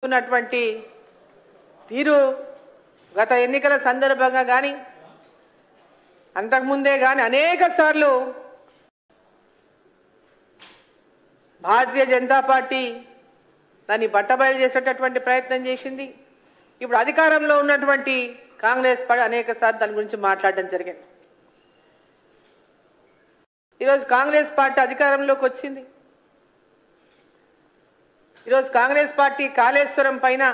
ఉన్నటువంటి తీరు గత ఎన్నికల సందర్భంగా గాని అంతకుముందే గాని అనేక సార్లు భారతీయ జనతా పార్టీ దాన్ని బట్టబయలు చేసేటటువంటి ప్రయత్నం చేసింది. ఇప్పుడు అధికారంలో ఉన్నటువంటి కాంగ్రెస్ పార్టీ అనేక సార్లు దాని గురించి మాట్లాడడం జరిగింది. ఈరోజు కాంగ్రెస్ పార్టీ అధికారంలోకి వచ్చింది. ఈరోజు కాంగ్రెస్ పార్టీ కాళేశ్వరం పైన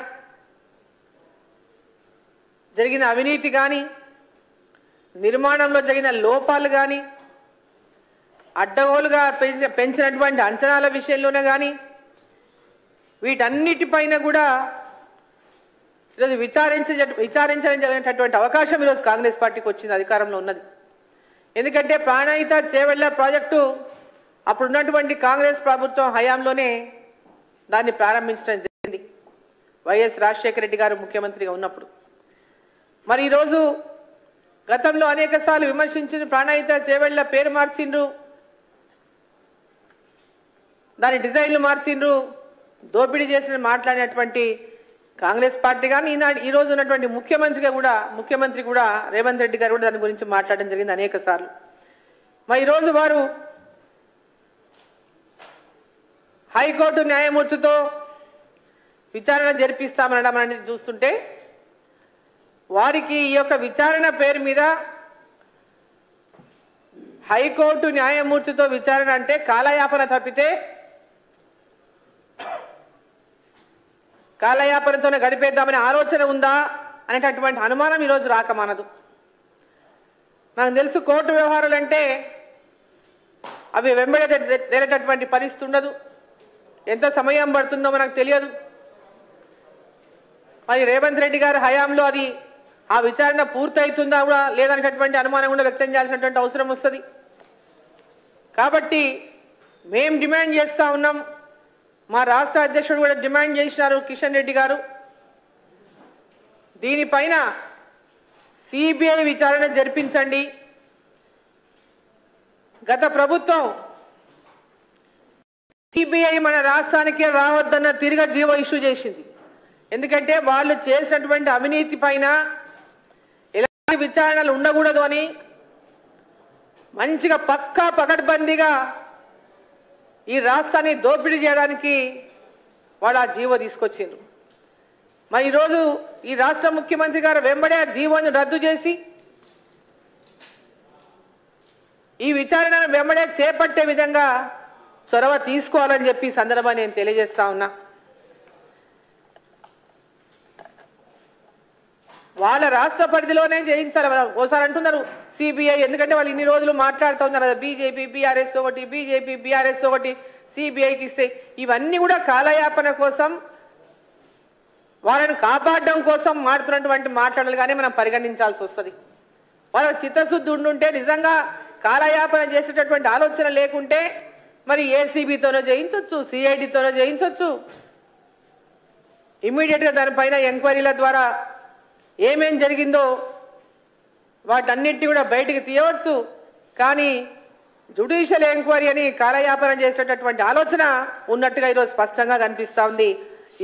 జరిగిన అవినీతి కానీ, నిర్మాణంలో జరిగిన లోపాలు కానీ, అడ్డగోలుగా పెంచినటువంటి అంచనాల విషయంలోనే కానీ వీటన్నిటిపైన కూడా ఈరోజు విచారించడానికి అవకాశం ఈరోజు కాంగ్రెస్ పార్టీకి వచ్చింది, అధికారంలో ఉన్నది. ఎందుకంటే ప్రాణహిత చేవెళ్ల ప్రాజెక్టు అప్పుడున్నటువంటి కాంగ్రెస్ ప్రభుత్వం హయాంలోనే దాన్ని ప్రారంభించడం జరిగింది, వైఎస్ రాజశేఖర రెడ్డి గారు ముఖ్యమంత్రిగా ఉన్నప్పుడు. మరి ఈరోజు గతంలో అనేక సార్లు విమర్శించిన ప్రాణహిత చేవెళ్ల పేరు మార్చిండ్రు, దాని డిజైన్లు మార్చిండ్రు, దోపిడీ చేసిన మాట్లాడినటువంటి కాంగ్రెస్ పార్టీ కానీ ఈ రోజు ఉన్నటువంటి ముఖ్యమంత్రి కూడా రేవంత్ రెడ్డి గారు కూడా దాని గురించి మాట్లాడడం జరిగింది అనేక సార్లు. మరి ఈరోజు వారు హైకోర్టు న్యాయమూర్తితో విచారణ జరిపిస్తామనడం అనేది చూస్తుంటే వారికి ఈ యొక్క విచారణ పేరు మీద హైకోర్టు న్యాయమూర్తితో విచారణ అంటే కాలయాపన తప్పితే కాలయాపనతోనే గడిపేద్దామనే ఆలోచన ఉందా అనేటటువంటి అనుమానం ఈరోజు రాకమానదు. నాకు తెలుసు కోర్టు వ్యవహారాలు అంటే అవి వెంబడి తేలేటటువంటి పరిస్థితి ఉండదు, ఎంత సమయం పడుతుందో మనకు తెలియదు. మరి రేవంత్ రెడ్డి గారి హయాంలో అది ఆ విచారణ పూర్తవుతుందా కూడా లేదనేటటువంటి అనుమానం కూడా వ్యక్తం చేయాల్సినటువంటి అవసరం వస్తుంది. కాబట్టి మేము డిమాండ్ చేస్తూ ఉన్నాం, మా రాష్ట్ర అధ్యక్షుడు కూడా డిమాండ్ చేసినారు కిషన్ రెడ్డి గారు, దీనిపైన సిబిఐ విచారణ జరిపించండి. గత ప్రభుత్వం సిబిఐ మన రాష్ట్రానికే రావద్దన్న తిరిగి జీవో ఇష్యూ చేసింది. ఎందుకంటే వాళ్ళు చేసినటువంటి అవినీతి పైన ఎలాంటి విచారణలు ఉండకూడదు అని మంచిగా పకడ్బందీగా ఈ రాష్ట్రాన్ని దోపిడీ చేయడానికి వాళ్ళు ఆ జీవో తీసుకొచ్చిండ్రు. మరి ఈరోజు ఈ రాష్ట్ర ముఖ్యమంత్రి గారు వెంబడే ఆ జీవోను రద్దు చేసి ఈ విచారణను వెంబడే చేపట్టే విధంగా చొరవ తీసుకోవాలని చెప్పి సందర్భాన్ని నేను తెలియజేస్తా ఉన్నా. వాళ్ళ రాష్ట్ర పరిధిలోనే చేయించాలి. ఓసారి అంటున్నారు సిబిఐ, ఎందుకంటే వాళ్ళు ఇన్ని రోజులు మాట్లాడుతూ ఉన్నారు బీజేపీ బీఆర్ఎస్ ఒకటి, బీజేపీ బీఆర్ఎస్ ఒకటి, సిబిఐకి ఇస్తే ఇవన్నీ కూడా కాలయాపన కోసం, వాళ్ళని కాపాడడం కోసం మాట్లాడుతున్నటువంటి మాట్లాడలుగానే మనం పరిగణించాల్సి వస్తుంది. వాళ్ళ చిత్తశుద్ధి ఉండుంటే, నిజంగా కాలయాపన చేసేటటువంటి ఆలోచన లేకుంటే మరి ఏసీబీతోనో చేయించవచ్చు, సిఐడితోనో చేయించవచ్చు, ఇమ్మీడియట్గా దానిపైన ఎంక్వైరీల ద్వారా ఏమేం జరిగిందో వాటన్నిటిని కూడా బయటికి తీయవచ్చు. కానీ జ్యుడిషియల్ ఎంక్వైరీ అని కాలయాపన చేసేటటువంటి ఆలోచన ఉన్నట్టుగా ఈరోజు స్పష్టంగా కనిపిస్తూ ఉంది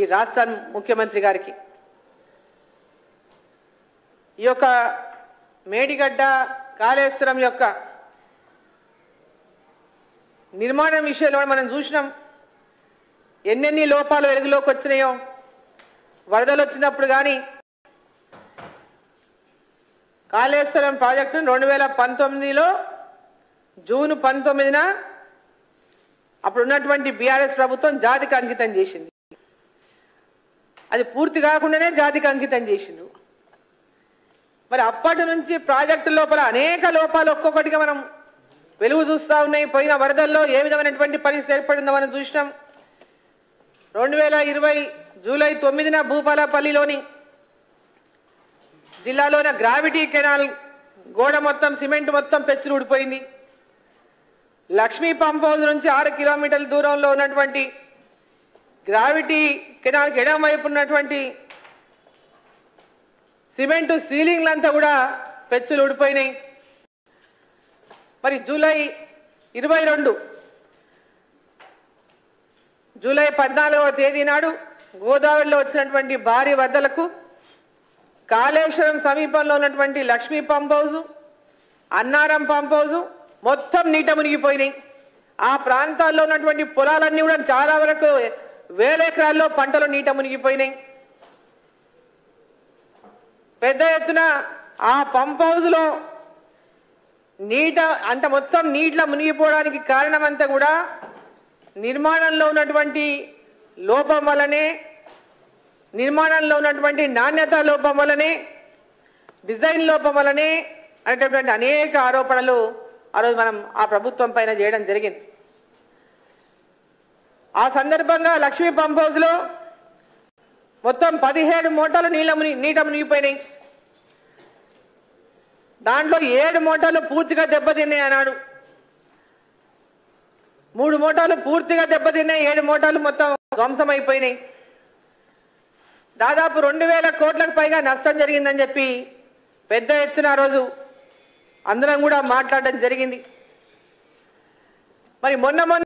ఈ రాష్ట్ర ముఖ్యమంత్రి గారికి. ఈ యొక్క మేడిగడ్డ కాళేశ్వరం యొక్క నిర్మాణం విషయంలో మనం చూసినాం ఎన్నెన్ని లోపాలు వెలుగులోకి వచ్చినాయో. వరదలు వచ్చినప్పుడు కానీ కాళేశ్వరం ప్రాజెక్టును 2019లో జూన్ 19న అప్పుడు ఉన్నటువంటి బీఆర్ఎస్ ప్రభుత్వం జాతికి అంకితం చేసింది. అది పూర్తి కాకుండానే జాతికి అంకితం చేసిండ్రు. మరి అప్పటి నుంచి ప్రాజెక్టు లోపల అనేక లోపాలు ఒక్కొక్కటిగా మనం వెలుగు చూస్తూ ఉన్నాయి. పోయిన వరదల్లో ఏ విధమైనటువంటి పరిస్థితి ఏర్పడిందో మనం చూసినాం. 2020 జూలై 9న భూపాలపల్లిలోని జిల్లాలోని గ్రావిటీ కెనాల్ గోడ మొత్తం సిమెంట్ మొత్తం పెచ్చులు ఊడిపోయింది. లక్ష్మీ పంప్ హౌస్ నుంచి 6 కిలోమీటర్ల దూరంలో ఉన్నటువంటి గ్రావిటీ కెనాల్కి ఎడమ వైపు ఉన్నటువంటి సిమెంటు సీలింగ్లంతా కూడా పెచ్చులు ఊడిపోయినాయి. మరి జూలై 22 జూలై 14వ తేదీ నాడు గోదావరిలో వచ్చినటువంటి భారీ వరదలకు కాళేశ్వరం సమీపంలో ఉన్నటువంటి Lakshmi pump house, Annaram pump house మొత్తం నీట మునిగిపోయినాయి. ఆ ప్రాంతాల్లో ఉన్నటువంటి పొలాలన్నీ కూడా చాలా వరకు వేల ఎకరాల్లో పంటలు నీట మునిగిపోయినాయి. పెద్ద ఎత్తున ఆ పంప్ హౌస్ లో నీట అంటే మొత్తం నీటిలో మునిగిపోవడానికి కారణమంతా కూడా నిర్మాణంలో ఉన్నటువంటి లోపం వల్లనే, నిర్మాణంలో ఉన్నటువంటి నాణ్యత లోపం వల్లనే, డిజైన్ లోపం వల్లనే అనేటటువంటి అనేక ఆరోపణలు ఆ రోజు మనం ఆ ప్రభుత్వం పైన చేయడం జరిగింది. ఆ సందర్భంగా లక్ష్మీ పంప్ హౌస్ లో మొత్తం 17 మోటార్లు నీట మునిగిపోయినాయి. దాంట్లో 7 మోటార్లు పూర్తిగా దెబ్బతిన్నాయి అన్నాడు. 3 మోటార్లు పూర్తిగా దెబ్బతిన్నాయి, 7 మోటార్లు మొత్తం ధ్వంసం అయిపోయినాయి. దాదాపు 2000 కోట్లకు పైగా నష్టం జరిగిందని చెప్పి పెద్ద ఎత్తున ఆ రోజు అందరం కూడా మాట్లాడడం జరిగింది. మరి మొన్న